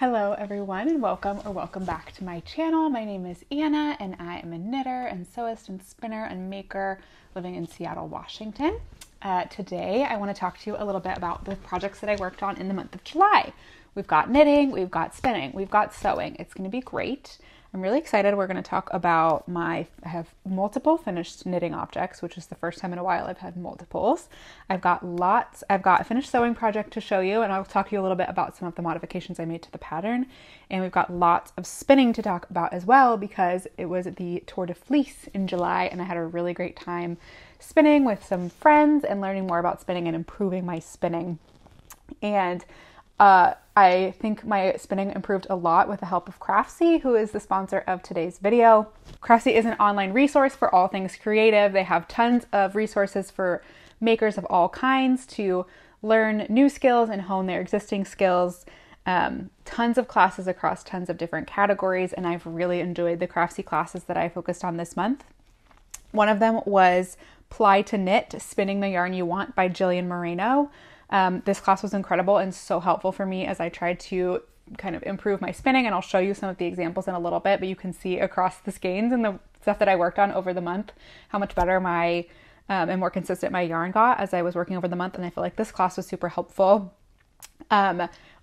Hello everyone and welcome back to my channel. My name is Anna and I am a knitter and sewist and spinner and maker living in Seattle, Washington. Today I want to talk to you a little bit about the projects that I worked on in the month of July. We've got knitting, we've got spinning, we've got sewing. It's going to be great. I'm really excited. We're going to talk about I have multiple finished knitting objects, which is the first time in a while I've had multiples. I've got a finished sewing project to show you, and I'll talk to you a little bit about some of the modifications I made to the pattern. And we've got lots of spinning to talk about as well, because it was the Tour de Fleece in July, and I had a really great time spinning with some friends and learning more about spinning and improving my spinning. And I think my spinning improved a lot with the help of Craftsy, who is the sponsor of today's video. Craftsy is an online resource for all things creative. They have tons of resources for makers of all kinds to learn new skills and hone their existing skills. Tons of classes across tons of different categories, and I've really enjoyed the Craftsy classes that I focused on this month. One of them was Ply to Knit, Spinning the Yarn You Want by Jillian Moreno. This class was incredible and so helpful for me as I tried to kind of improve my spinning, and I'll show you some of the examples in a little bit, but you can see across the skeins and the stuff that I worked on over the month how much better and more consistent my yarn got as I was working over the month, and I feel like this class was super helpful.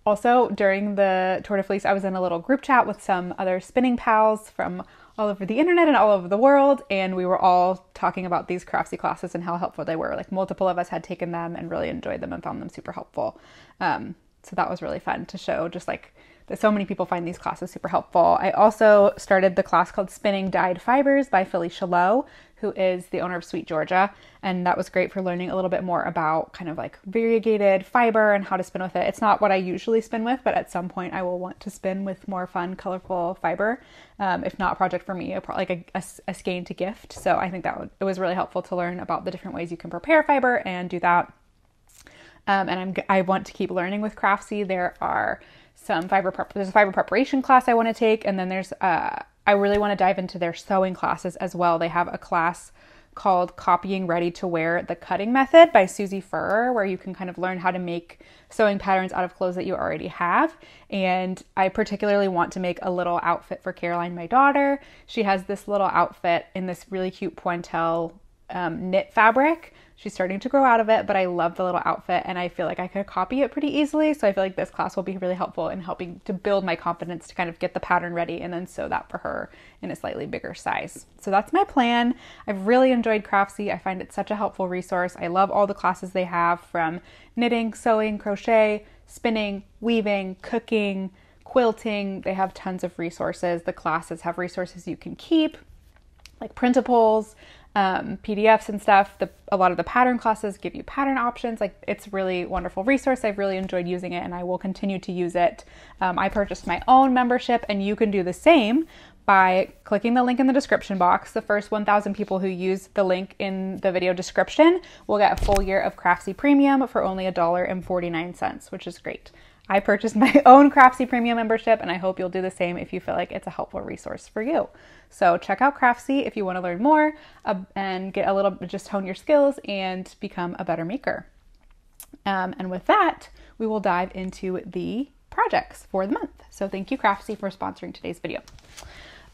Also, during the Tour de Fleece, I was in a little group chat with some other spinning pals from all over the internet and all over the world, and we were all talking about these Craftsy classes and how helpful they were. Like, multiple of us had taken them and really enjoyed them and found them super helpful. So that was really fun to show, just like that so many people find these classes super helpful. I also started the class called Spinning Dyed Fibers by Felicia Lowe, who is the owner of Sweet Georgia, and that was great for learning a little bit more about kind of like variegated fiber and how to spin with it. It's not what I usually spin with, but at some point I will want to spin with more fun, colorful fiber. If not a project for me, like a skein to gift. So I think it was really helpful to learn about the different ways you can prepare fiber and do that. And I want to keep learning with Craftsy. There's a fiber preparation class I want to take, and then I really want to dive into their sewing classes as well. They have a class called Copying Ready to Wear, the Cutting Method by Susie Furrer, where you can kind of learn how to make sewing patterns out of clothes that you already have. And I particularly want to make a little outfit for Caroline, my daughter. She has this little outfit in this really cute pointelle knit fabric. She's starting to grow out of it, but I love the little outfit and I feel like I could copy it pretty easily. So I feel like this class will be really helpful in helping to build my confidence to kind of get the pattern ready and then sew that for her in a slightly bigger size. So that's my plan. I've really enjoyed Craftsy. I find it such a helpful resource. I love all the classes they have, from knitting, sewing, crochet, spinning, weaving, cooking, quilting. They have tons of resources. The classes have resources you can keep, like printables, PDFs and stuff. A lot of the pattern classes give you pattern options. Like, it's a really wonderful resource. I've really enjoyed using it and I will continue to use it. I purchased my own membership, and you can do the same by clicking the link in the description box. The first 1,000 people who use the link in the video description will get a full year of Craftsy Premium for only $1.49, which is great. I purchased my own Craftsy Premium membership, and I hope you'll do the same if you feel like it's a helpful resource for you. So check out Craftsy if you want to learn more and just hone your skills and become a better maker. And with that, we will dive into the projects for the month. So thank you, Craftsy, for sponsoring today's video.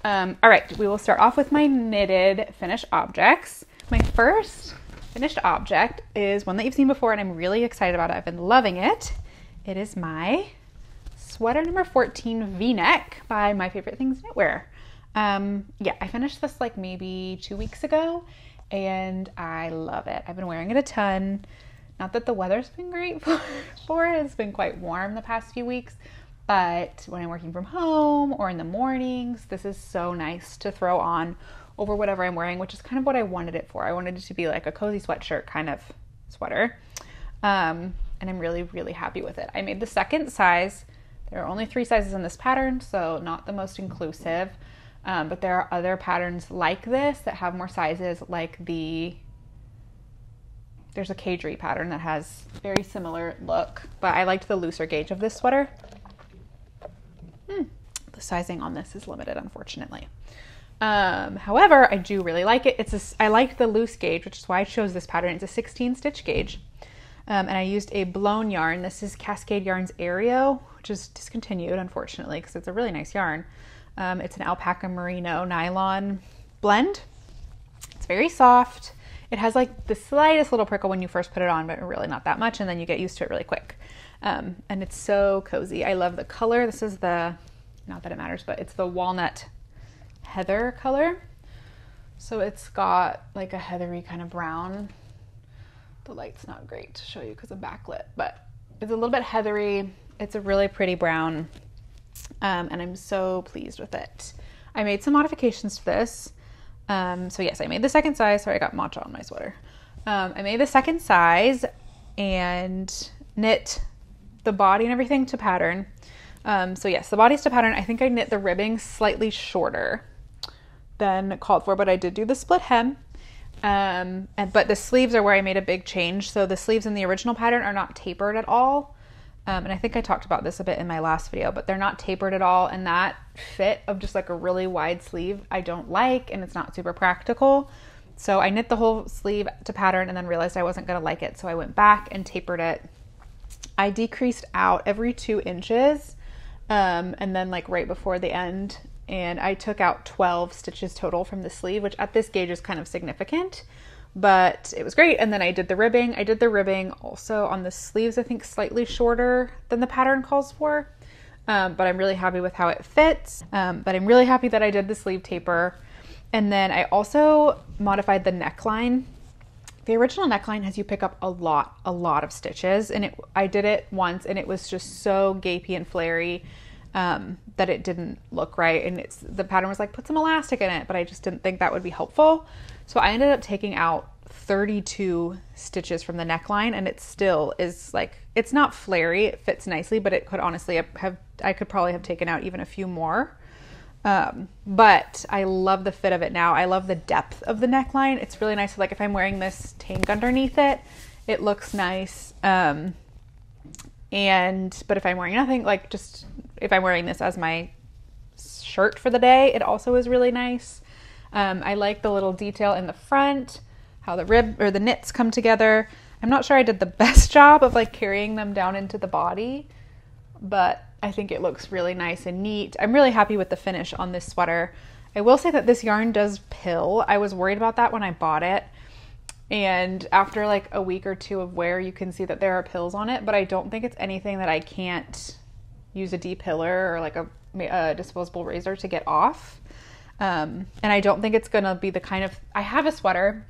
All right, we will start off with my knitted finished objects. My first finished object is one that you've seen before, and I'm really excited about it. I've been loving it. It is my sweater number 14 V-neck by My Favorite Things Knitwear. Yeah, I finished this like maybe 2 weeks ago, and I love it. I've been wearing it a ton. Not that the weather's been great for it. It's been quite warm the past few weeks, but when I'm working from home or in the mornings, this is so nice to throw on over whatever I'm wearing, which is kind of what I wanted it for. I wanted it to be like a cozy sweatshirt kind of sweater. And I'm really, really happy with it. I made the second size. There are only 3 sizes in this pattern, so not the most inclusive. But there are other patterns like this that have more sizes, like there's a cagery pattern that has very similar look, but I liked the looser gauge of this sweater. The sizing on this is limited, unfortunately. However, I do really like it. I like the loose gauge, which is why I chose this pattern. It's a 16 stitch gauge. And I used a blown yarn. This is Cascade Yarns Aereo, which is discontinued, unfortunately, because it's a really nice yarn. It's an alpaca merino nylon blend. It's very soft. It has like the slightest little prickle when you first put it on, but really not that much, and then you get used to it really quick. And it's so cozy. I love the color. This is the, not that it matters, but it's the walnut heather color. So it's got like a heathery kind of brown. The light's not great to show you because I'm backlit, but it's a little bit heathery. It's a really pretty brown, and I'm so pleased with it. I made some modifications to this. So yes, I made the second size. Sorry, I got matcha on my sweater. I made the second size and knit the body and everything to pattern. So yes, the body's to pattern. I think I knit the ribbing slightly shorter than called for, but I did do the split hem. But the sleeves are where I made a big change. So the sleeves in the original pattern are not tapered at all. And I think I talked about this a bit in my last video, but they're not tapered at all. And that fit of just like a really wide sleeve, I don't like, and it's not super practical. So I knit the whole sleeve to pattern and then realized I wasn't going to like it. So I went back and tapered it. I decreased out every 2 inches. And then like right before the end, and I took out 12 stitches total from the sleeve, which at this gauge is kind of significant, but it was great. And then I did the ribbing. I did the ribbing also on the sleeves, I think slightly shorter than the pattern calls for. But I'm really happy with how it fits. But I'm really happy that I did the sleeve taper. And then I also modified the neckline. The original neckline has you pick up a lot of stitches, and I did it once and it was just so gapey and flary that it didn't look right. And the pattern was like, put some elastic in it, but I just didn't think that would be helpful. So I ended up taking out 32 stitches from the neckline, and it still is like, it's not flary, it fits nicely, but it could honestly I could probably have taken out even a few more. But I love the fit of it now. I love the depth of the neckline. It's really nice. Like if I'm wearing this tank underneath it, it looks nice. But if I'm wearing nothing, like just if I'm wearing this as my shirt for the day, it also is really nice. I like the little detail in the front, how the rib or the knits come together. I'm not sure I did the best job of like carrying them down into the body, but I think it looks really nice and neat. I'm really happy with the finish on this sweater. I will say that this yarn does pill. I was worried about that when I bought it. And after like a week or two of wear, you can see that there are pills on it, but I don't think it's anything that I can't use a depiller or like a disposable razor to get off. And I don't think it's gonna be the kind of, I have a sweater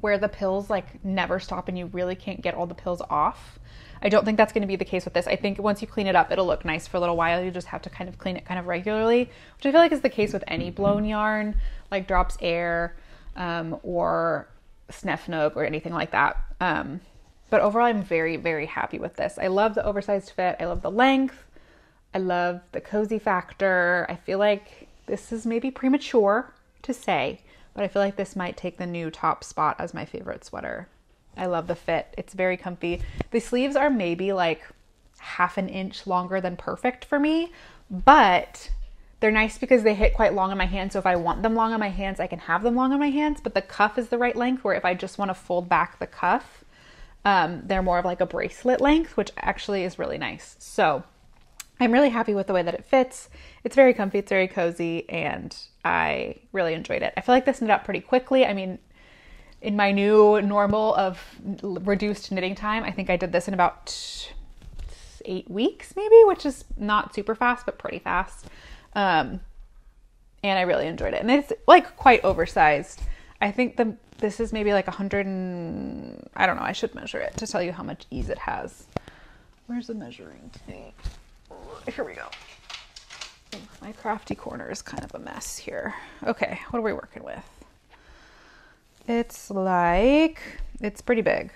where the pills like never stop and you really can't get all the pills off. I don't think that's going to be the case with this. I think once you clean it up, it'll look nice for a little while. You just have to kind of clean it kind of regularly, which I feel like is the case with any blown yarn, like Drops Air or Snefnook or anything like that. But overall, I'm very, very happy with this. I love the oversized fit. I love the length. I love the cozy factor. I feel like this is maybe premature to say, but I feel like this might take the new top spot as my favorite sweater. I love the fit. It's very comfy. The sleeves are maybe like half an inch longer than perfect for me, but they're nice because they hit quite long on my hands. So if I want them long on my hands, I can have them long on my hands, but the cuff is the right length, where if I just want to fold back the cuff, they're more of like a bracelet length, which actually is really nice. So I'm really happy with the way that it fits. It's very comfy, it's very cozy, and I really enjoyed it. I feel like this knit up pretty quickly. I mean, in my new normal of reduced knitting time, I think I did this in about 8 weeks maybe, which is not super fast, but pretty fast. And I really enjoyed it. And it's like quite oversized. I think this is maybe like 100 and, I don't know, I should measure it to tell you how much ease it has. Where's the measuring tape? Here we go. My crafty corner is kind of a mess here. Okay, what are we working with? It's pretty big.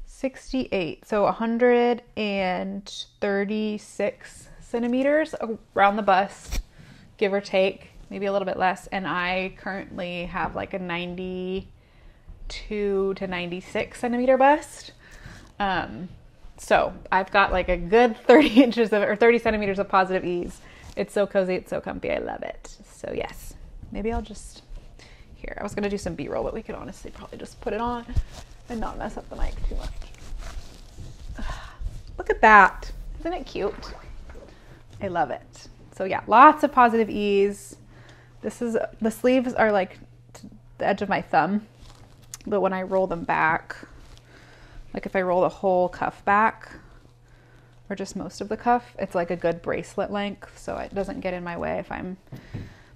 68, so 136 centimeters around the bust, give or take, maybe a little bit less. And I currently have like a 92 to 96 centimeter bust. So I've got like a good 30 centimeters of positive ease. It's so cozy, it's so comfy, I love it. So yes, maybe I'll just, here, I was gonna do some B-roll, but we could honestly probably just put it on and not mess up the mic too much. Look at that. Isn't Isn't it cute? I love it. So yeah, lots of positive ease. The sleeves are like the edge of my thumb, but when I roll them back, like if I roll the whole cuff back or just most of the cuff, it's like a good bracelet length, so it doesn't get in my way if I'm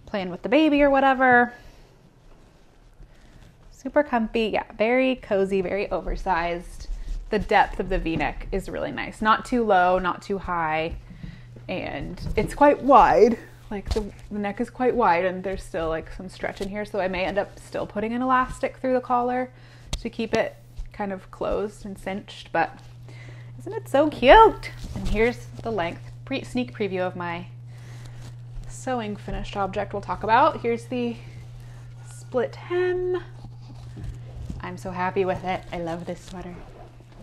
playing with the baby or whatever. Super comfy. Yeah, very cozy, very oversized. The depth of the V-neck is really nice. Not too low, not too high, and it's quite wide. Like the neck is quite wide, and there's still like some stretch in here, so I may end up still putting an elastic through the collar to keep it kind of closed and cinched, but isn't it so cute? And here's the length. Sneak preview of my sewing finished object we'll talk about. Here's the split hem. I'm so happy with it. I love this sweater.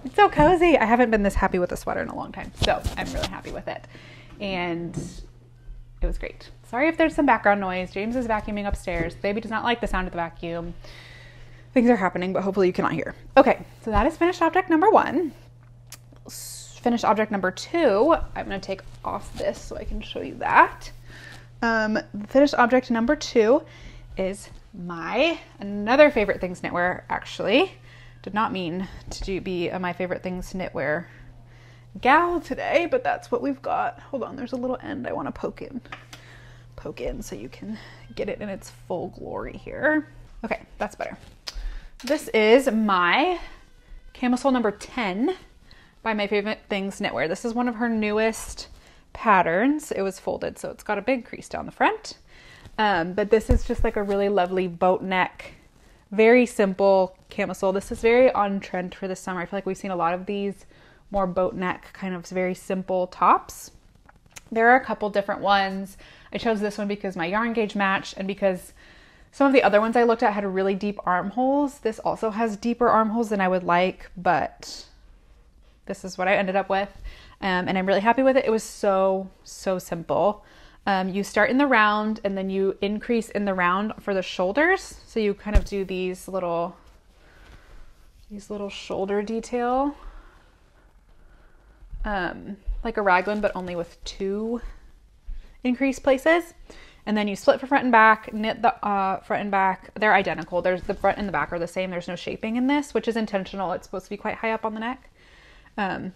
It's so cozy. I haven't been this happy with a sweater in a long time, so I'm really happy with it. And it was great. Sorry if there's some background noise. James is vacuuming upstairs. Baby does not like the sound of the vacuum. Things are happening, but hopefully you cannot hear. Okay, so that is finished object number 1. Finished object number 2, I'm going to take off this so I can show you that. Finished object number 2 is my another favorite things knitwear. Actually, did not mean to be my favorite things knitwear gal today, but that's what we've got. Hold on, there's a little end I want to poke in so you can get it in its full glory here. Okay, that's better. This is my camisole number 10 by My Favorite Things Knitwear. This is one of her newest patterns. It was folded, so it's got a big crease down the front. But this is just like a really lovely boat neck, very simple camisole. This is very on trend for this summer. I feel like we've seen a lot of these more boat neck, kind of very simple tops. There are a couple different ones. I chose this one because my yarn gauge matched and because some of the other ones I looked at had really deep armholes. This also has deeper armholes than I would like, but this is what I ended up with. And I'm really happy with it. It was so simple. You start in the round and then you increase in the round for the shoulders. So you kind of do these little shoulder detail, like a raglan, but only with 2 increased places. And then you split for front and back, knit the front and back. They're identical. There's the front and the back are the same. There's no shaping in this, which is intentional. It's supposed to be quite high up on the neck. And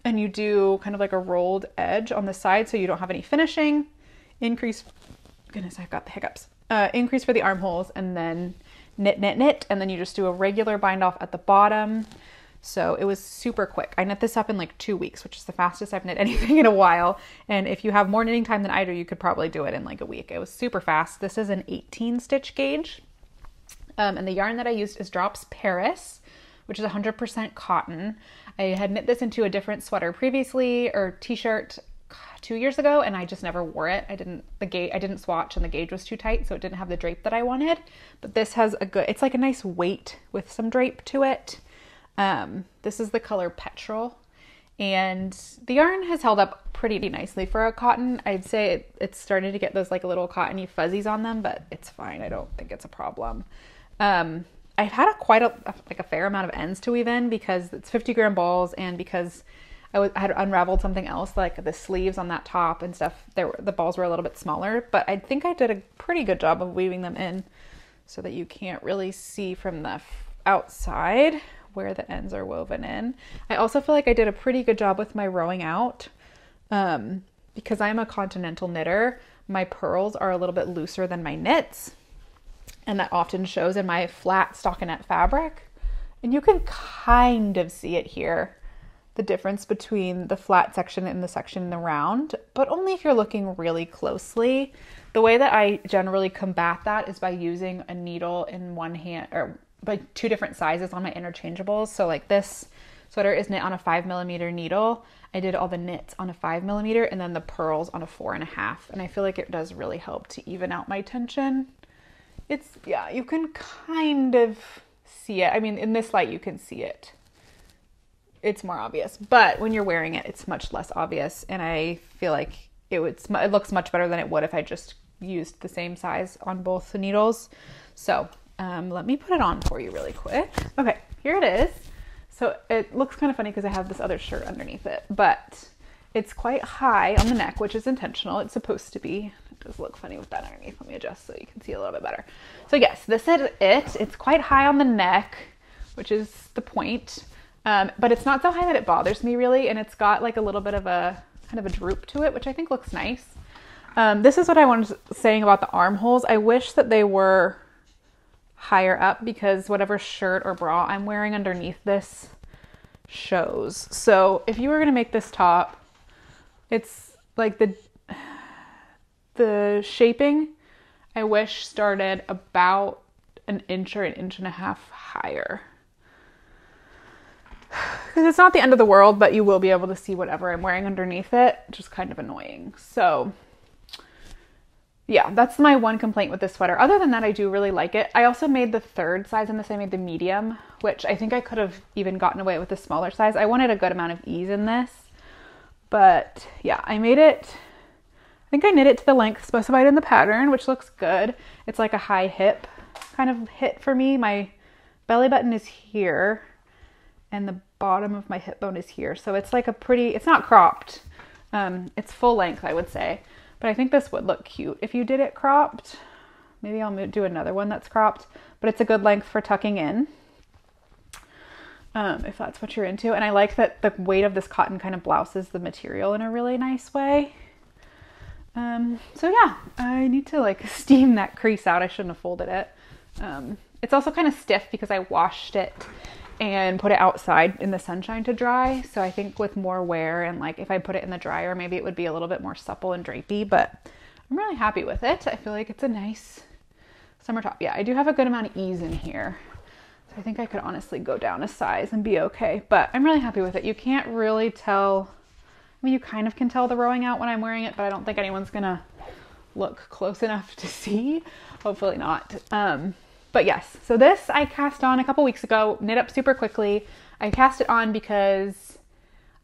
you do kind of like a rolled edge on the side so you don't have any finishing. Increase, goodness, I've got the hiccups. Increase for the armholes and then knit, and then you just do a regular bind off at the bottom. So it was super quick. I knit this up in like 2 weeks, which is the fastest I've knit anything in a while. And if you have more knitting time than I do, you could probably do it in like a week. It was super fast. This is an 18 stitch gauge. And the yarn that I used is Drops Paris, which is 100% cotton. I had knit this into a different sweater previously, or t-shirt 2 years ago, and I just never wore it. I didn't swatch and the gauge was too tight, so it didn't have the drape that I wanted. But this has it's like a nice weight with some drape to it. This is the color Petrol, and the yarn has held up pretty nicely for a cotton. I'd say it's starting to get those like little cottony fuzzies on them, but it's fine. I don't think it's a problem. I've had quite a fair amount of ends to weave in because it's 50-gram balls, and because I had unraveled something else, like the sleeves on that top and stuff. The balls were a little bit smaller, but I think I did a pretty good job of weaving them in so that you can't really see from the outside where the ends are woven in. I also feel like I did a pretty good job with my rowing out. Because I'm a continental knitter, my purls are a little bit looser than my knits, and that often shows in my flat stockinette fabric. And you can kind of see it here, the difference between the flat section and the section in the round, but only if you're looking really closely. The way that I generally combat that is by using a needle in one hand, or by 2 different sizes on my interchangeables. So like this sweater is knit on a 5mm needle. I did all the knits on a 5mm and then the purls on a 4.5. And I feel like it does really help to even out my tension. Yeah, you can kind of see it. I mean, in this light, you can see it. It's more obvious, but when you're wearing it, it's much less obvious. And I feel like it looks much better than it would if I just used the same size on both the needles. So let me put it on for you really quick. Okay, here it is. So it looks kind of funny because I have this other shirt underneath it, but It's quite high on the neck, which is intentional. It's supposed to be. It does look funny with that underneath. Let me adjust so you can see a little bit better. So yes, this is it. It's quite high on the neck, which is the point. But it's not so high that it bothers me really. And it's got like a little bit of a kind of a droop to it, which I think looks nice. This is what I was saying about the armholes. I wish that they were higher up because whatever shirt or bra I'm wearing underneath this shows. So if you were going to make this top, it's like the shaping, I wish started about an inch or an inch and a half higher. Because it's not the end of the world, but you will be able to see whatever I'm wearing underneath it, which is kind of annoying. So yeah, that's my one complaint with this sweater. Other than that, I do really like it. I also made the third size in this. I made the medium, which I think I could have even gotten away with the smaller size. I wanted a good amount of ease in this. But yeah, I made it, I think I knit it to the length specified in the pattern, which looks good. It's like a high hip kind of hit for me. My belly button is here and the bottom of my hip bone is here. So it's like a pretty, it's not cropped. It's full length, I would say. But I think this would look cute if you did it cropped. Maybe I'll do another one that's cropped, but it's a good length for tucking in. If that's what you're into. And I like that the weight of this cotton kind of blouses the material in a really nice way. So yeah, I need to like steam that crease out. I shouldn't have folded it. It's also kind of stiff because I washed it and put it outside in the sunshine to dry. So I think with more wear and like if I put it in the dryer, maybe it would be a little bit more supple and drapey, but I'm really happy with it. I feel like it's a nice summer top. Yeah, I do have a good amount of ease in here. So I think I could honestly go down a size and be okay, but I'm really happy with it. You can't really tell, I mean, you kind of can tell the rowing out when I'm wearing it, but I don't think anyone's gonna look close enough to see. Hopefully not. But yes, so this I cast on a couple weeks ago, knit up super quickly. I cast it on because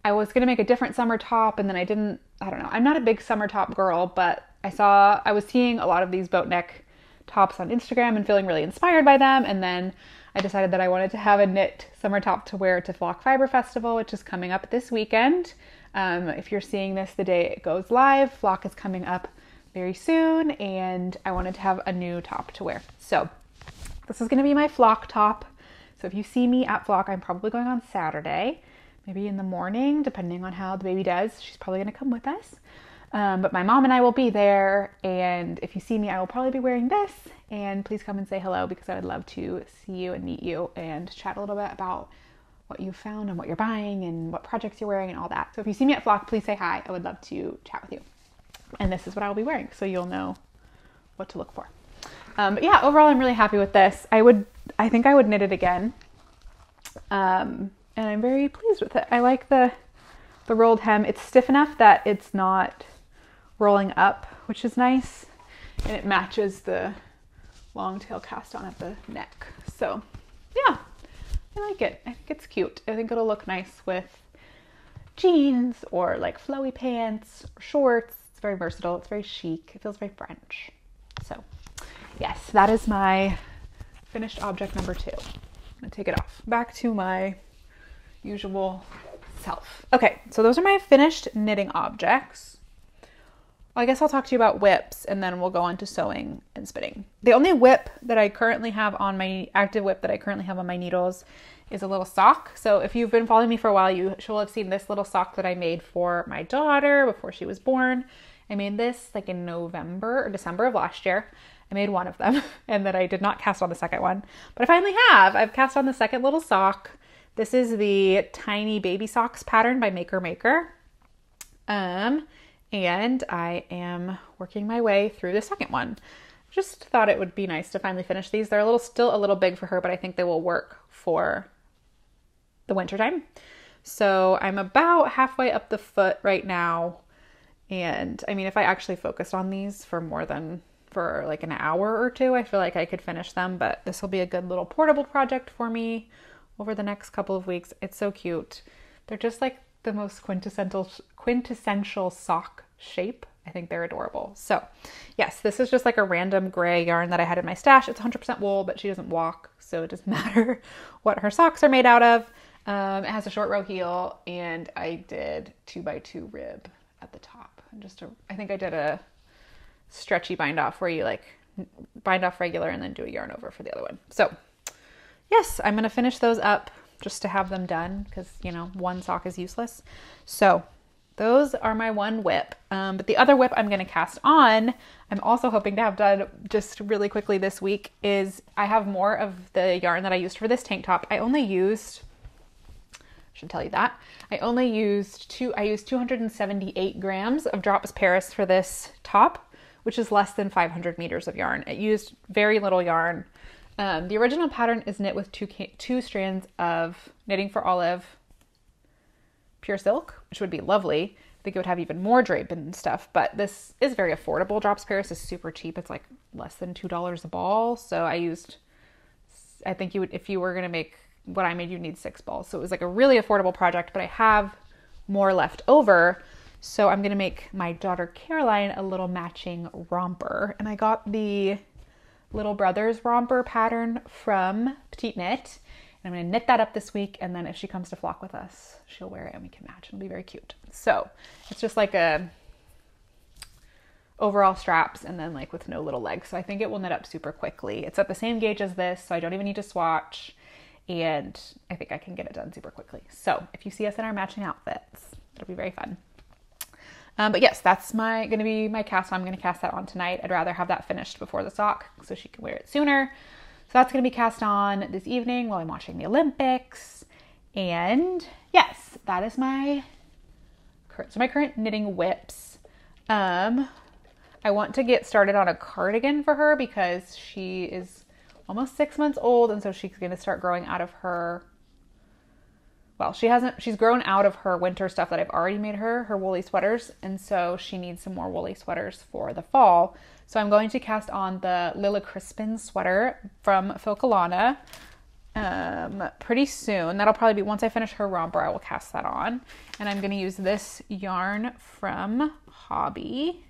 I was gonna make a different summer top and then I don't know. I'm not a big summer top girl, but I was seeing a lot of these boat neck tops on Instagram and feeling really inspired by them. And then I decided that I wanted to have a knit summer top to wear to Flock Fiber Festival, which is coming up this weekend. If you're seeing this the day it goes live, Flock is coming up very soon and I wanted to have a new top to wear. So this is going to be my Flock top. So if you see me at Flock, I'm probably going on Saturday, maybe in the morning, depending on how the baby does. She's probably going to come with us. But my mom and I will be there. And if you see me, I will probably be wearing this. And please come and say hello because I would love to see you and meet you and chat a little bit about what you found and what you're buying and what projects you're wearing and all that. So if you see me at Flock, please say hi. I would love to chat with you. And this is what I'll be wearing, so you'll know what to look for. But yeah, overall, I'm really happy with this. I think I would knit it again. And I'm very pleased with it. I like the rolled hem. It's stiff enough that it's not rolling up, which is nice. And it matches the long tail cast on at the neck. So yeah, I like it. I think it's cute. I think it'll look nice with jeans or like flowy pants or shorts. It's very versatile. It's very chic. It feels very French. So yes, that is my finished object number 2. I'm gonna take it off. Back to my usual self. Okay, so those are my finished knitting objects. I guess I'll talk to you about whips and then we'll go on to sewing and spinning. The only whip that I currently have on my active whip that I currently have on my needles is a little sock. So if you've been following me for a while, you will have seen this little sock that I made for my daughter before she was born. I made this like in November or December of last year. I made one of them and then I did not cast on the second one, but I finally have. I've cast on the second little sock. This is the Tiny Baby Socks pattern by Maker Maker. And I am working my way through the second one. Just thought it would be nice to finally finish these. They're still a little big for her, but I think they will work for the winter time. So I'm about halfway up the foot right now. And I mean, if I actually focused on these for like an hour or two, I feel like I could finish them, but this will be a good little portable project for me over the next couple of weeks. It's so cute. They're just like the most quintessential sock shape. I think they're adorable. So yes, this is just like a random gray yarn that I had in my stash. It's 100% wool, but she doesn't walk, so it doesn't matter what her socks are made out of. It has a short row heel, and I did 2x2 rib at the top. And I think I did a stretchy bind off where you like bind off regular and then do a yarn over for the other one. So yes, I'm going to finish those up just to have them done because, you know, one sock is useless. So those are my one whip. But the other whip I'm going to cast on, I'm also hoping to have done just really quickly this week, is I have more of the yarn that I used for this tank top. I should tell you that. I used 278 grams of Drops Paris for this top, which is less than 500 meters of yarn. It used very little yarn. The original pattern is knit with two strands of Knitting for Olive pure silk, which would be lovely. I think it would have even more drape and stuff, but this is very affordable. Drops Paris is super cheap. It's like less than $2 a ball. So I think if you were going to make what I made, you'd need 6 balls. So it was like a really affordable project, but I have more left over. So I'm going to make my daughter Caroline a little matching romper. And I got the Little Brothers romper pattern from Petite Knit. And I'm going to knit that up this week. And then if she comes to flock with us, she'll wear it and we can match. It'll be very cute. So it's just like a overall straps and then like with no little legs. So I think it will knit up super quickly. It's at the same gauge as this, so I don't even need to swatch. And I think I can get it done super quickly. So if you see us in our matching outfits, it'll be very fun. But yes, that's going to be my cast on. I'm going to cast that on tonight. I'd rather have that finished before the sock so she can wear it sooner. So that's going to be cast on this evening while I'm watching the Olympics. And yes, that is my current knitting whips. I want to get started on a cardigan for her because she is almost 6 months old, and so she's going to start growing out of her, she's grown out of her winter stuff that I've already made her woolly sweaters, and so she needs some more woolly sweaters for the fall. So I'm going to cast on the Lilla Crispin sweater from Filcolana pretty soon. That'll probably be, once I finish her romper, I will cast that on. And I'm going to use this yarn from Hobby,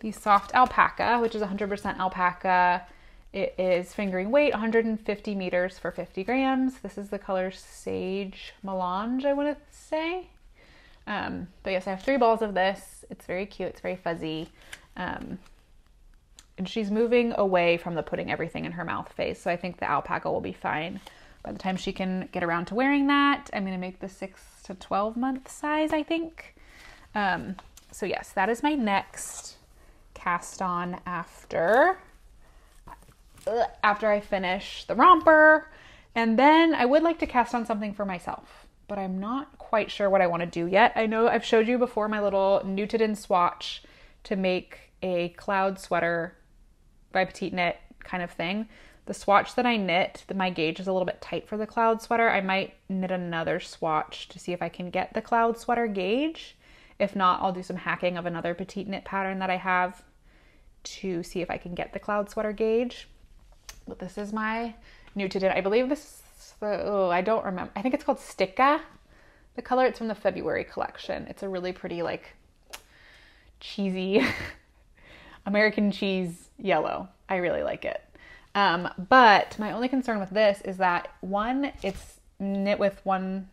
the soft alpaca, which is 100% alpaca. It is fingering weight, 150 meters for 50 grams. This is the color Sage Melange, I want to say. But yes, I have 3 balls of this. It's very cute. It's very fuzzy. And she's moving away from the putting everything in her mouth phase. So I think the alpaca will be fine. By the time she can get around to wearing that, I'm going to make the 6 to 12 month size, I think. So yes, that is my next cast on after I finish the romper. And then I would like to cast on something for myself, but I'm not quite sure what I want to do yet. I know I've showed you before my little knitted in swatch to make a cloud sweater by Petite Knit kind of thing. The swatch that I knit, my gauge is a little bit tight for the cloud sweater. I might knit another swatch to see if I can get the cloud sweater gauge. If not, I'll do some hacking of another Petite Knit pattern that I have to see if I can get the cloud sweater gauge. But this is my knitted in. I believe this is I don't remember. I think it's called Sticka. The color, it's from the February collection. It's a really pretty, like, cheesy American cheese yellow. I really like it. But my only concern with this is that, one, it's knit with 1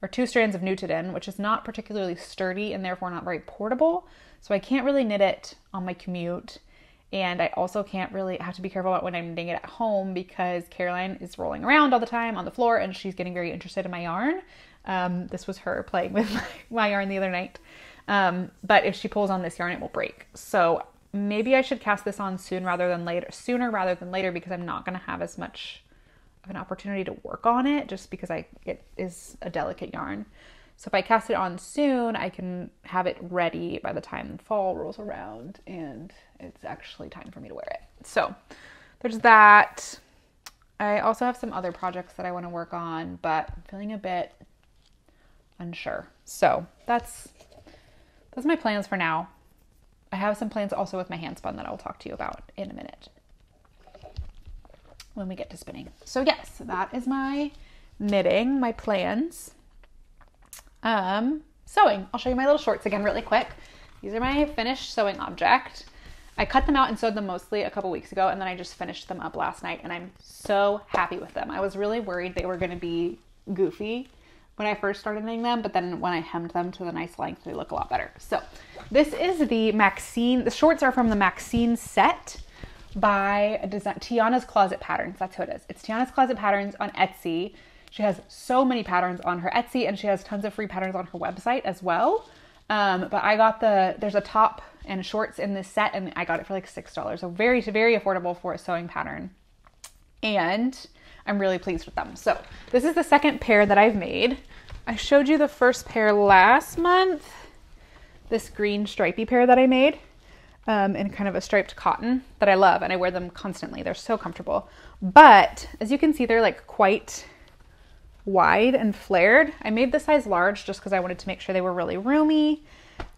or 2 strands of knitted in, which is not particularly sturdy and therefore not very portable. So I can't really knit it on my commute. And I also have to be careful about when I'm knitting it at home because Caroline is rolling around all the time on the floor and she's getting very interested in my yarn. This was her playing with my yarn the other night. But if she pulls on this yarn, it will break. So maybe I should cast this on sooner rather than later because I'm not going to have as much of an opportunity to work on it just because it is a delicate yarn. So if I cast it on soon, I can have it ready by the time fall rolls around and it's actually time for me to wear it. So there's that. I also have some other projects that I want to work on, but I'm feeling a bit unsure. So that's my plans for now. I have some plans also with my hand spun that I'll talk to you about in a minute when we get to spinning. So yes, that is my knitting, my plans. Sewing. I'll show you my little shorts again really quick. These are my finished sewing object. I cut them out and sewed them mostly a couple weeks ago, and then I just finished them up last night, and I'm so happy with them. I was really worried they were going to be goofy when I first started knitting them, but then when I hemmed them to the nice length, they look a lot better. So this is the Maxine, the shorts are from the Maxine set by Tiana's Closet Patterns. That's who it is. It's Tiana's Closet Patterns on Etsy. She has so many patterns on her Etsy, and she has tons of free patterns on her website as well. But I got there's a top and shorts in this set, and I got it for like $6. So very, very affordable for a sewing pattern. And I'm really pleased with them. So this is the second pair that I've made. I showed you the first pair last month, this green stripy pair that I made in kind of a striped cotton that I love, and I wear them constantly. They're so comfortable. But as you can see, they're like quite wide and flared. I made the size large just because I wanted to make sure they were really roomy.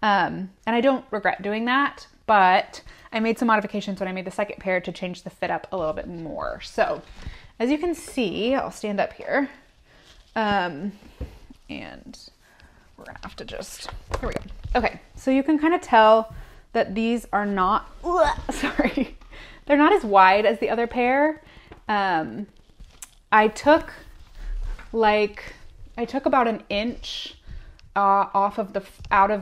And I don't regret doing that, but I made some modifications when I made the second pair to change the fit up a little bit more. So as you can see, I'll stand up here, and we're gonna have to just, here we go. Okay, so you can kind of tell that these are not, sorry, they're not as wide as the other pair. I took about an inch out of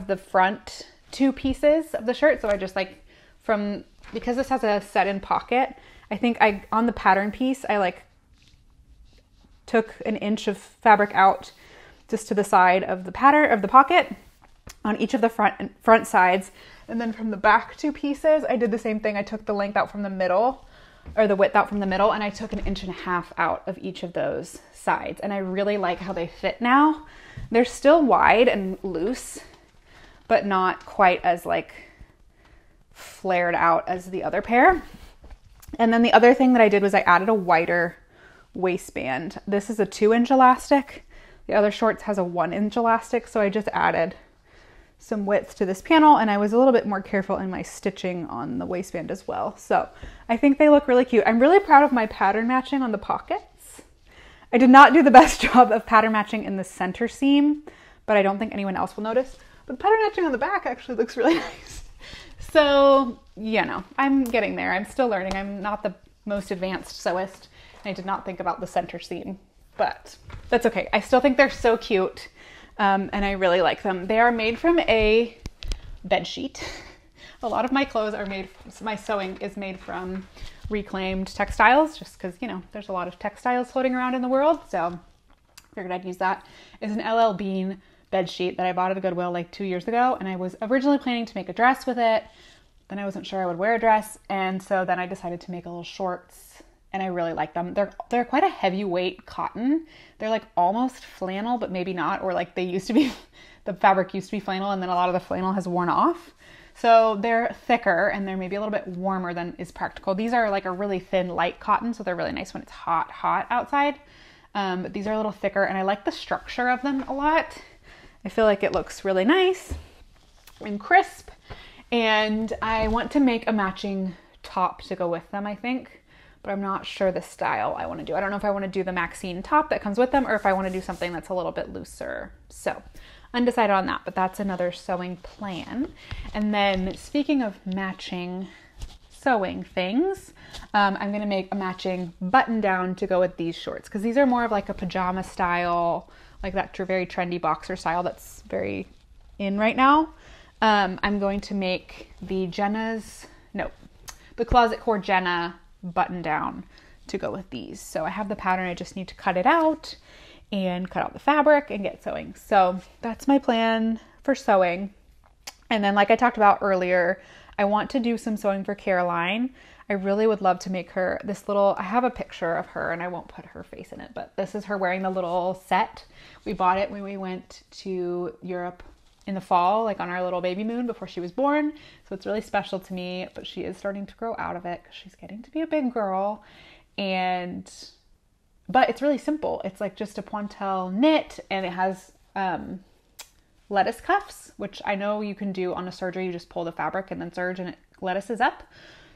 the front two pieces of the shirt. So I just because this has a set-in pocket, I think on the pattern piece, I took an inch of fabric out just to the side of the pocket on each of the front sides. And then from the back two pieces, I did the same thing. I took the length out from the middle, or the width out from the middle, and I took an inch and a half out of each of those sides. And I really like how they fit now. They're still wide and loose, but not quite as flared out as the other pair. And then the other thing that I did was I added a wider waistband. This is a 2-inch elastic. The other shorts has a 1-inch elastic. So I just added some width to this panel, and I was a little bit more careful in my stitching on the waistband as well. So I think they look really cute. I'm really proud of my pattern matching on the pockets. I did not do the best job of pattern matching in the center seam, but I don't think anyone else will notice. But pattern matching on the back actually looks really nice. So, I'm getting there. I'm still learning. I'm not the most advanced sewist. I did not think about the center seam, but that's okay. I still think they're so cute. And I really like them. They are made from a bed sheet. A lot of my clothes are my sewing is made from reclaimed textiles, just because, there's a lot of textiles floating around in the world. So figured I'd use that. It's an LL Bean bed sheet that I bought at a Goodwill 2 years ago. And I was originally planning to make a dress with it. Then I wasn't sure I would wear a dress. And so then I decided to make a little shorts, and I really like them. They're quite a heavyweight cotton. They're almost flannel, but maybe not, or they used to be, the fabric used to be flannel, and then a lot of the flannel has worn off. So they're thicker, and they're maybe a little bit warmer than is practical. These are a really thin, light cotton, so they're really nice when it's hot outside. But these are a little thicker, and I like the structure of them a lot. I feel like it looks really nice and crisp, and I want to make a matching top to go with them, I think. But I'm not sure the style I want to do. I don't know if I want to do the Maxine top that comes with them, or if I want to do something that's a little bit looser. So undecided on that, but that's another sewing plan. And then speaking of matching sewing things, I'm going to make a matching button down to go with these shorts, because these are more of a pajama style, that very trendy boxer style that's very in right now. I'm going to make the Closet Core Jenna button down to go with these. So I have the pattern, I just need to cut it out and cut out the fabric and get sewing. So that's my plan for sewing. And then, like I talked about earlier, I want to do some sewing for Caroline. I really would love to make her I have a picture of her, and I won't put her face in it, but this is her wearing the little set. We bought it when we went to Europe in the fall, on our little baby moon before she was born. So it's really special to me, but she is starting to grow out of it because she's getting to be a big girl. But it's really simple. It's just a pointelle knit, and it has lettuce cuffs, which I know you can do on a serger. You just pull the fabric and then serge, and it lettuces up.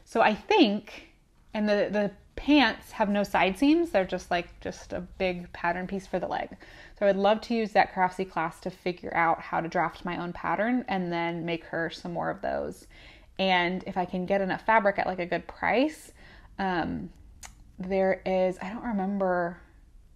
So I think, and the pants have no side seams. They're just a big pattern piece for the leg. So I would love to use that Craftsy class to figure out how to draft my own pattern and then make her some more of those. And if I can get enough fabric at a good price, there is, I don't remember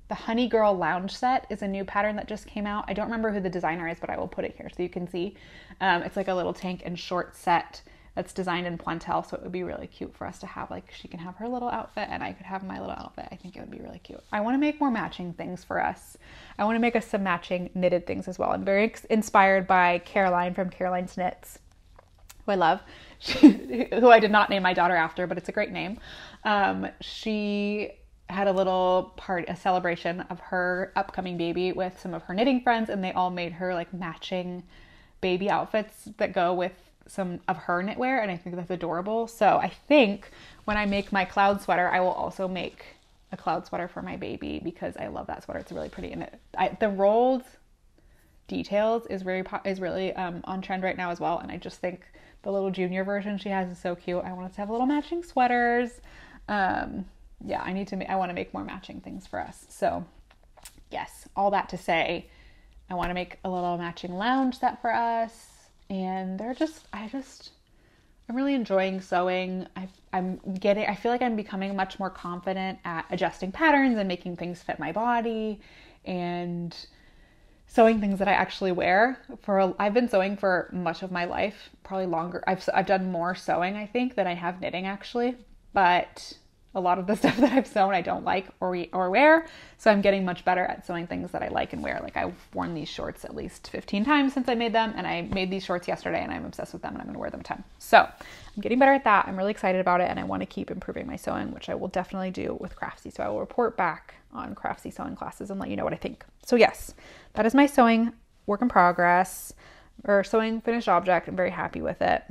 the Honey Girl Lounge Set is a new pattern that just came out. I don't remember who the designer is, but I will put it here so you can see. It's like a little tank and short set that's designed in Plantel, so it would be really cute for us to have. Like, she can have her little outfit and I could have my little outfit. I think it would be really cute. I want to make more matching things for us. I want to make us some matching knitted things as well. I'm very inspired by Caroline from Caroline's Knits, who I love, who I did not name my daughter after, but it's a great name. She had a little party, a celebration of her upcoming baby with some of her knitting friends, and they all made her like matching baby outfits that go with some of her knitwear, and I think that's adorable. So I think when I make my cloud sweater, I will also make a cloud sweater for my baby because I love that sweater. It's really pretty, and the rolled details is really on trend right now as well. And I just think the little junior version she has is so cute. I want us to have little matching sweaters. Yeah, I want to make more matching things for us. So yes, all that to say, I want to make a little matching lounge set for us. And I'm really enjoying sewing. I feel like I'm becoming much more confident at adjusting patterns and making things fit my body and sewing things that I actually wear. I've been sewing for much of my life, probably longer. I've done more sewing, I think, than I have knitting actually, but a lot of the stuff that I've sewn I don't like or wear, so I'm getting much better at sewing things that I like and wear. Like, I've worn these shorts at least 15 times since I made them, and I made these shorts yesterday and I'm obsessed with them and I'm gonna wear them a ton. So I'm getting better at that. I'm really excited about it, and I want to keep improving my sewing, which I will definitely do with Craftsy. So I will report back on Craftsy sewing classes and let you know what I think. So yes, that is my sewing work in progress, or sewing finished object. I'm very happy with it.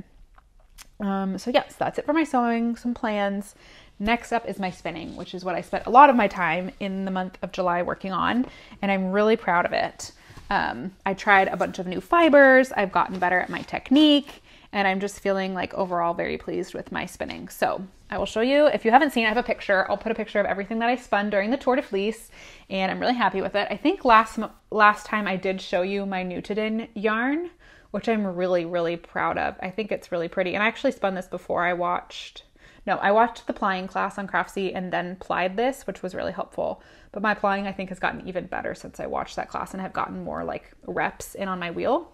So yes, that's it for my sewing, some plans. Next up is my spinning, which is what I spent a lot of my time in the month of July working on, and I'm really proud of it. I tried a bunch of new fibers, I've gotten better at my technique, and I'm just feeling like overall very pleased with my spinning. So I will show you, if you haven't seen, I have a picture. I'll put a picture of everything that I spun during the Tour de Fleece, and I'm really happy with it. I think last time I did show you my Nutiden yarn, which I'm really, really proud of. I think it's really pretty, and I actually spun this before I watched the plying class on Craftsy and then plied this, which was really helpful. But my plying, I think, has gotten even better since I watched that class and have gotten more like reps in on my wheel.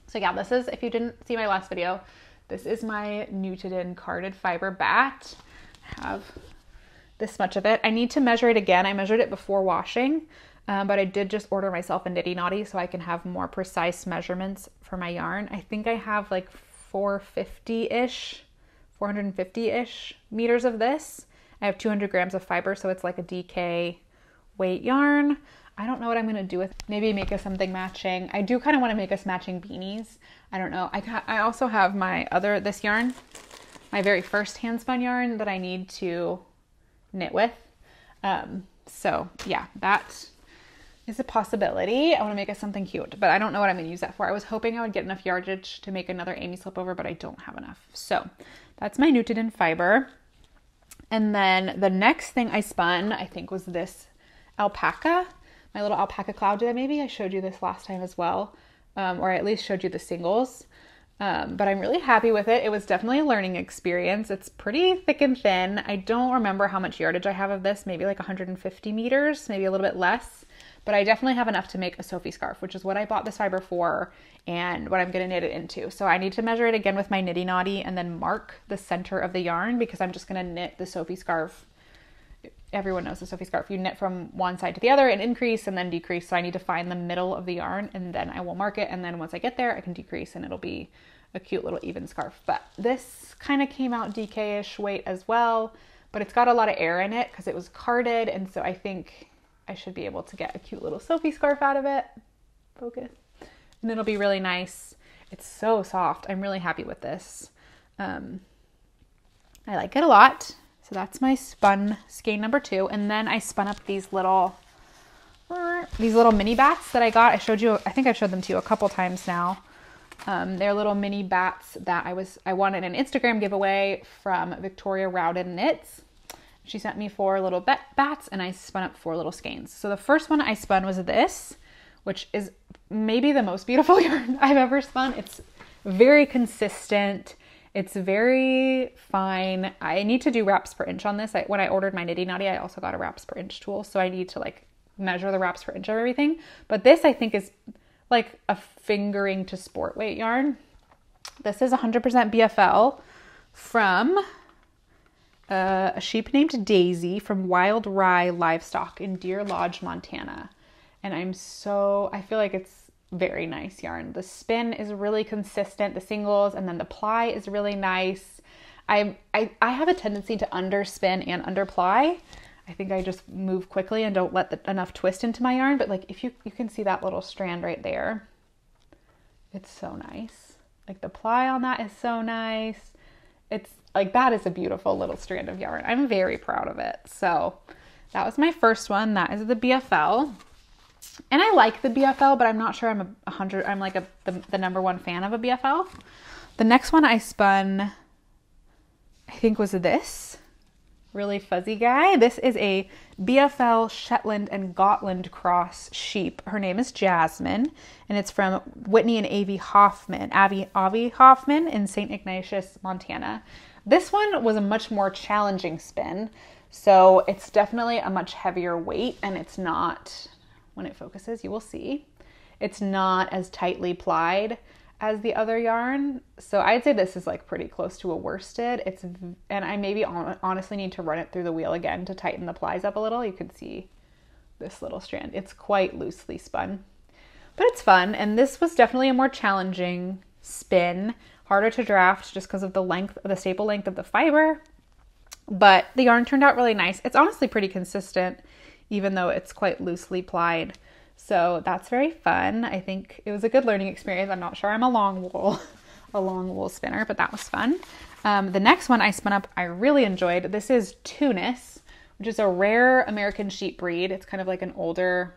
So yeah, this is, if you didn't see my last video, this is my Nutiden carded fiber bat. I have this much of it. I need to measure it again. I measured it before washing, but I did just order myself a Nitty Knotty so I can have more precise measurements for my yarn. I think I have like 450-ish meters of this. I have 200 grams of fiber, so it's like a DK weight yarn. I don't know what I'm going to do with it. Maybe make us something matching. I do kind of want to make us matching beanies. I don't know. I also have this yarn, my very first hand spun yarn that I need to knit with. So yeah, that is a possibility. I want to make us something cute, but I don't know what I'm going to use that for. I was hoping I would get enough yardage to make another Amy slipover, but I don't have enough. So that's my Nutiden fiber. And then the next thing I spun, I think, was this alpaca, my little alpaca cloud. Maybe I showed you this last time as well, or I at least showed you the singles. But I'm really happy with it. It was definitely a learning experience. It's pretty thick and thin. I don't remember how much yardage I have of this, maybe like 150 meters, maybe a little bit less. But I definitely have enough to make a Sophie scarf, which is what I bought this fiber for and what I'm going to knit it into. So I need to measure it again with my Nitty Knotty and then mark the center of the yarn, because I'm just going to knit the Sophie scarf. Everyone knows the Sophie scarf. You knit from one side to the other and increase and then decrease. So I need to find the middle of the yarn, and then I will mark it. And then once I get there, I can decrease and it'll be a cute little even scarf. But this kind of came out DK-ish weight as well, but it's got a lot of air in it because it was carded. And so I think I should be able to get a cute little Sophie scarf out of it. Focus. And it'll be really nice. It's so soft. I'm really happy with this. I like it a lot. So that's my spun skein number 2. And then I spun up these little mini bats that I got. I think I've showed them to you a couple times now. They're little mini bats that I wanted an Instagram giveaway from Victoria Rowden Knits. She sent me 4 little bats, and I spun up 4 little skeins. So the first one I spun was this, which is maybe the most beautiful yarn I've ever spun. It's very consistent. It's very fine. I need to do wraps per inch on this. When I ordered my Nitty Knotty, I also got a wraps per inch tool. So I need to like measure the wraps per inch of everything. But this I think is like a fingering to sport weight yarn. This is 100% BFL from a sheep named Daisy from Wild Rye Livestock in Deer Lodge, Montana. And I feel like it's very nice yarn. The spin is really consistent, the singles, and then the ply is really nice. I have a tendency to underspin and underply. I think I just move quickly and don't let enough twist into my yarn. But like if you can see that little strand right there, it's so nice. Like the ply on that is so nice. It's like, that is a beautiful little strand of yarn. I'm very proud of it. So that was my first one. That is the BFL. And I like the BFL, but I'm not sure I'm like the number one fan of a BFL. The next one I spun, I think, was this really fuzzy guy. This is a BFL Shetland and Gotland cross sheep. Her name is Jasmine, and it's from Whitney and Avi Hoffman in St. Ignatius, Montana. This one was a much more challenging spin, so it's definitely a much heavier weight, and it's not, when it focuses, you will see, it's not as tightly plied as the other yarn. So I'd say this is like pretty close to a worsted. And I maybe honestly need to run it through the wheel again to tighten the plies up a little. You can see this little strand. It's quite loosely spun, but it's fun. And this was definitely a more challenging spin, harder to draft just because of the staple length of the fiber. But the yarn turned out really nice. It's honestly pretty consistent, even though it's quite loosely plied. So that's very fun. I think it was a good learning experience. I'm not sure I'm a long wool spinner, but that was fun. The next one I spun up, I really enjoyed. This is Tunis, which is a rare American sheep breed. It's kind of like an older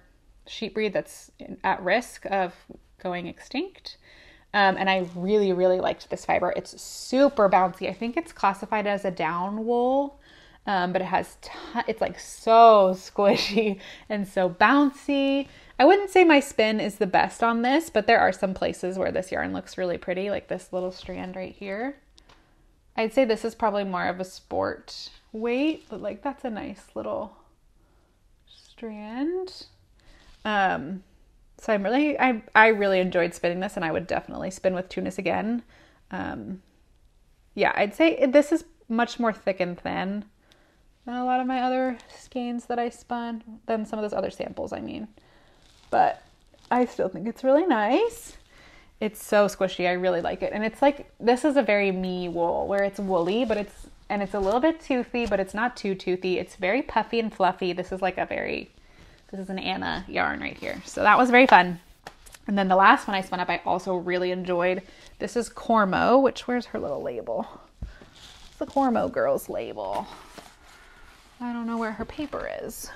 sheep breed that's at risk of going extinct. And I really, really liked this fiber. It's super bouncy. I think it's classified as a down wool. But it's like so squishy and so bouncy. I wouldn't say my spin is the best on this, but there are some places where this yarn looks really pretty, like this little strand right here. I'd say this is probably more of a sport weight, but like that's a nice little strand. So I really enjoyed spinning this, and I would definitely spin with Tunis again. Yeah, I'd say this is much more thick and thin than a lot of my other skeins that I spun, than some of those other samples, I mean. But I still think it's really nice. It's so squishy. I really like it. And it's like, this is a very me wool, where it's woolly, but it's a little bit toothy, but it's not too toothy. It's very puffy and fluffy. This is an Anna yarn right here. So that was very fun. And then the last one I spun up, I also really enjoyed. This is Cormo, where's her little label? It's the Cormo girl's label. I don't know where her paper is.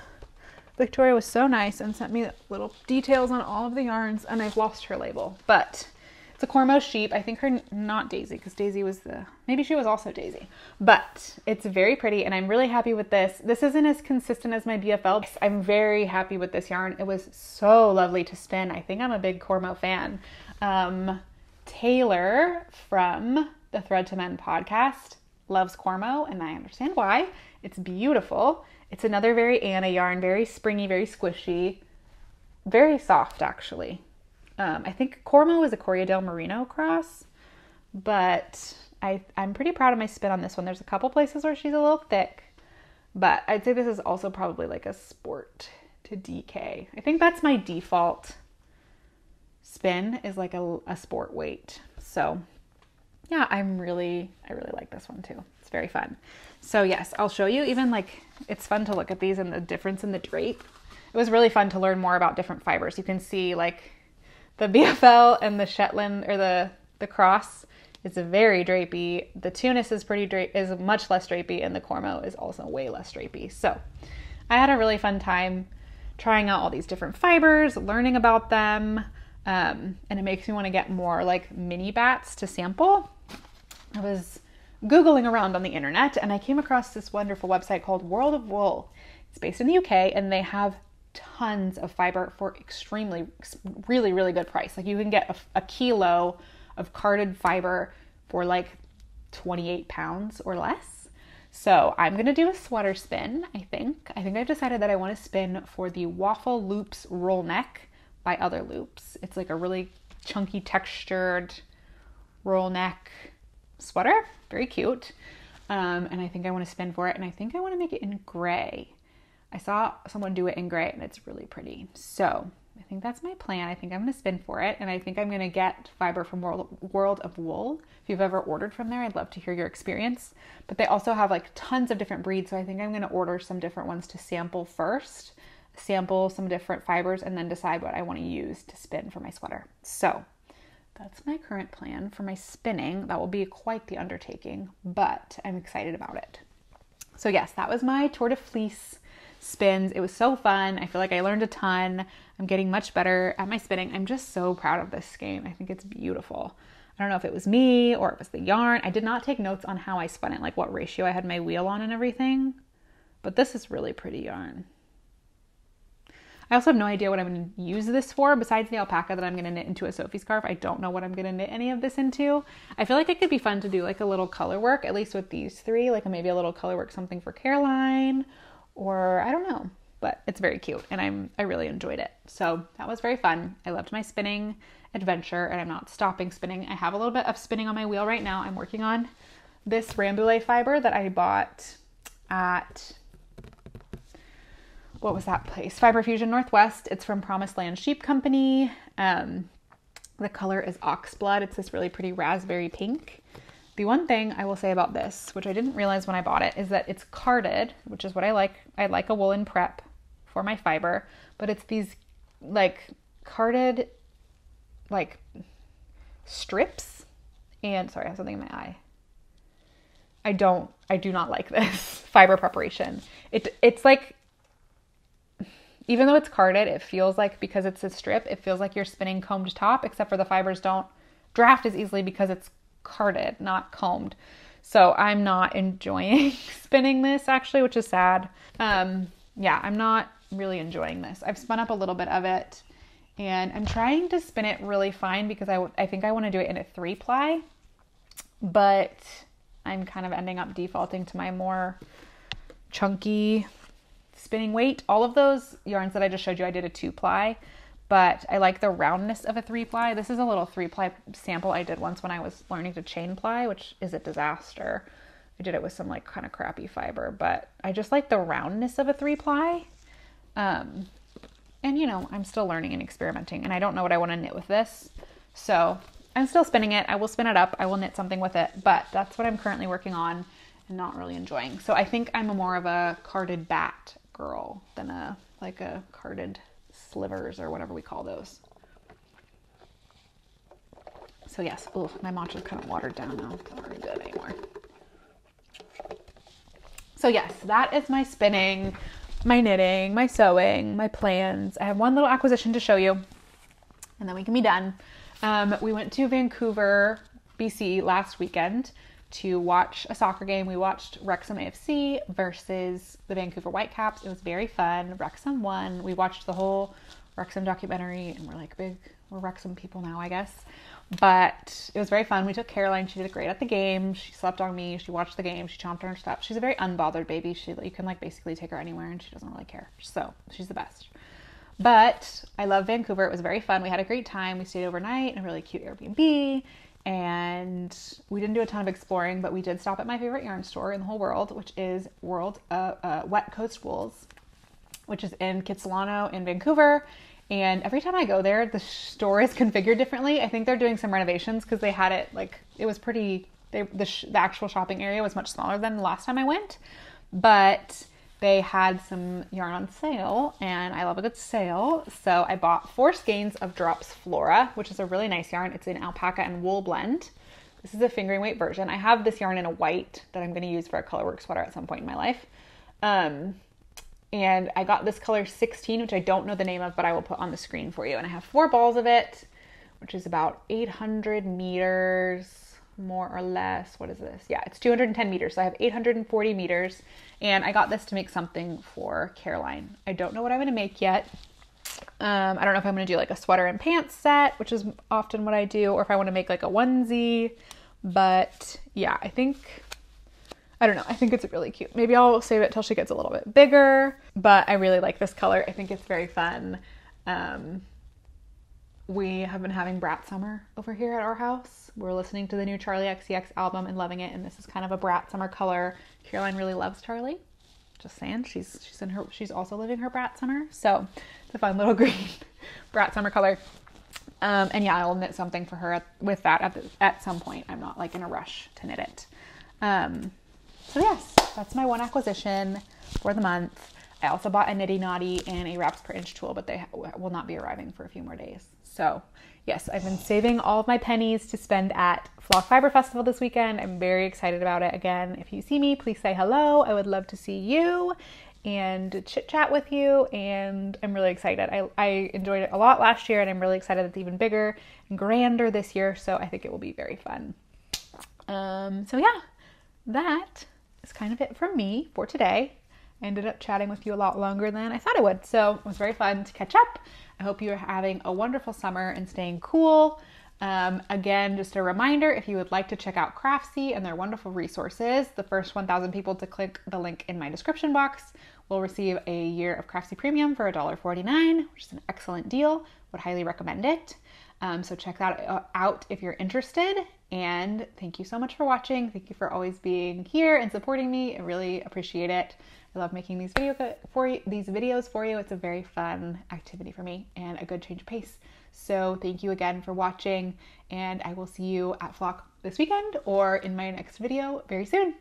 Victoria was so nice and sent me little details on all of the yarns, and I've lost her label. But it's a Cormo sheep. I think not Daisy, because Daisy was maybe she was also Daisy. But it's very pretty, and I'm really happy with this. This isn't as consistent as my BFL. I'm very happy with this yarn. It was so lovely to spin. I think I'm a big Cormo fan. Taylor from the Thread to Men podcast loves Cormo, and I understand why. It's beautiful. It's another very Anna yarn, very springy, very squishy, very soft actually. I think Cormo is a Corriedale Merino cross, but I'm pretty proud of my spin on this one. There's a couple places where she's a little thick, but I'd say this is also probably like a sport to DK. I think that's my default spin, is like a sport weight. So yeah, I really like this one too. It's very fun. So yes, I'll show you, even like, it's fun to look at these and the difference in the drape. It was really fun to learn more about different fibers. You can see like the BFL and the Shetland, or the cross, is very drapey. The Tunis is is much less drapey, and the Cormo is also way less drapey. So I had a really fun time trying out all these different fibers, learning about them. And it makes me want to get more like mini bats to sample. I was Googling around on the internet, and I came across this wonderful website called World of Wool. It's based in the UK, and they have tons of fiber for really, really good price. Like you can get a kilo of carded fiber for like 28 pounds or less. So I'm going to do a sweater spin, I think. I've decided that I want to spin for the Waffle Loops roll neck by Other Loops. It's like a really chunky textured roll neck sweater. Very cute. And I think I want to spin for it. And I think I want to make it in gray. I saw someone do it in gray and it's really pretty. So I think that's my plan. I think I'm going to spin for it. And I think I'm going to get fiber from World of Wool. If you've ever ordered from there, I'd love to hear your experience. But they also have like tons of different breeds. So I think I'm going to order some different ones to sample first, sample some different fibers, and then decide what I want to use to spin for my sweater. So that's my current plan for my spinning. That will be quite the undertaking, but I'm excited about it. So yes, that was my Tour de Fleece spins. It was so fun. I feel like I learned a ton. I'm getting much better at my spinning. I'm just so proud of this skein. I think it's beautiful. I don't know if it was me or it was the yarn. I did not take notes on how I spun it, like what ratio I had my wheel on and everything, but this is really pretty yarn. I also have no idea what I'm going to use this for besides the alpaca that I'm going to knit into a Sophie scarf. I don't know what I'm going to knit any of this into. I feel like it could be fun to do like a little color work, at least with these three, like maybe a little color work, something for Caroline, or I don't know, but it's very cute and I really enjoyed it. So that was very fun. I loved my spinning adventure and I'm not stopping spinning. I have a little bit of spinning on my wheel right now. I'm working on this Rambouillet fiber that I bought at, what was that place? Fiber Fusion Northwest. It's from Promised Land Sheep Company. The color is Oxblood. It's this really pretty raspberry pink. The one thing I will say about this, which I didn't realize when I bought it, is that it's carded, which is what I like. I like a woolen prep for my fiber, but it's these like carded like strips. And sorry, I have something in my eye. I do not like this fiber preparation. It's like, even though it's carded, it feels like, because it's a strip, it feels like you're spinning combed top, except for the fibers don't draft as easily because it's carded, not combed. So I'm not enjoying spinning this actually, which is sad. Yeah, I'm not really enjoying this. I've spun up a little bit of it and I'm trying to spin it really fine because I think I want to do it in a 3-ply, but I'm kind of ending up defaulting to my more chunky spinning weight. All of those yarns that I just showed you, I did a 2-ply, but I like the roundness of a 3-ply. This is a little 3-ply sample I did once when I was learning to chain ply, which is a disaster. I did it with some like kind of crappy fiber, but I just like the roundness of a 3-ply. And you know, I'm still learning and experimenting and I don't know what I want to knit with this. So I'm still spinning it. I will spin it up. I will knit something with it, but that's what I'm currently working on and not really enjoying. So I think I'm more of a carded bat girl than a carded slivers or whatever we call those. So yes, ooh, my matcha's kind of watered down now. It's not very good anymore. So yes, that is my spinning, my knitting, my sewing, my plans. I have one little acquisition to show you and then we can be done. We went to Vancouver, BC last weekend to watch a soccer game. We watched Wrexham AFC versus the Vancouver Whitecaps. It was very fun. Wrexham won. We watched the whole Wrexham documentary and we're Wrexham people now, I guess. But it was very fun. We took Caroline. She did great at the game. She slept on me. She watched the game. She chomped on her stuff. She's a very unbothered baby. You can like basically take her anywhere and she doesn't really care. So she's the best. But I love Vancouver. It was very fun. We had a great time. We stayed overnight in a really cute Airbnb. And we didn't do a ton of exploring, but we did stop at my favorite yarn store in the whole world, which is Wet Coast Wools, which is in Kitsilano in Vancouver. And every time I go there, the store is configured differently. I think they're doing some renovations because they had it like, it was pretty, the actual shopping area was much smaller than the last time I went, but they had some yarn on sale and I love a good sale. So I bought 4 skeins of Drops Flora, which is a really nice yarn. It's an alpaca and wool blend. This is a fingering weight version. I have this yarn in a white that I'm going to use for a colorwork sweater at some point in my life. And I got this color 16, which I don't know the name of, but I will put on the screen for you. And I have 4 balls of it, which is about 800 meters, more or less. What is this? Yeah, it's 210 meters. So I have 840 meters. And I got this to make something for Caroline. I don't know what I'm going to make yet. I don't know if I'm going to do like a sweater and pants set, which is often what I do, or if I want to make like a onesie. But yeah, I think I don't know. I think it's really cute. Maybe I'll save it till she gets a little bit bigger, but I really like this color. I think it's very fun. We have been having Brat Summer over here at our house. We're listening to the new Charlie XCX album and loving it. And this is kind of a Brat Summer color. Caroline really loves Charlie. Just saying, she's also living her Brat Summer. So it's a fun little green Brat Summer color. And yeah, I'll knit something for her with that at some point. I'm not like in a rush to knit it. So yes, that's my one acquisition for the month. I also bought a Nitty Naughty and a wraps per inch tool, but they will not be arriving for a few more days. So yes, I've been saving all of my pennies to spend at Flock Fiber Festival this weekend. I'm very excited about it. Again, if you see me, please say hello. I would love to see you and chit chat with you. And I'm really excited. I enjoyed it a lot last year, and I'm really excited it's even bigger and grander this year. So I think it will be very fun. So yeah, that is kind of it from me for today. I ended up chatting with you a lot longer than I thought I would. So it was very fun to catch up. I hope you're having a wonderful summer and staying cool. Again, just a reminder, if you would like to check out Craftsy and their wonderful resources, the first 1,000 people to click the link in my description box will receive a year of Craftsy Premium for $1.49, which is an excellent deal. Would highly recommend it. So check that out if you're interested. And thank you so much for watching. Thank you for always being here and supporting me. I really appreciate it. I love making these videos for you. It's a very fun activity for me and a good change of pace. So thank you again for watching, and I will see you at Flock this weekend or in my next video very soon.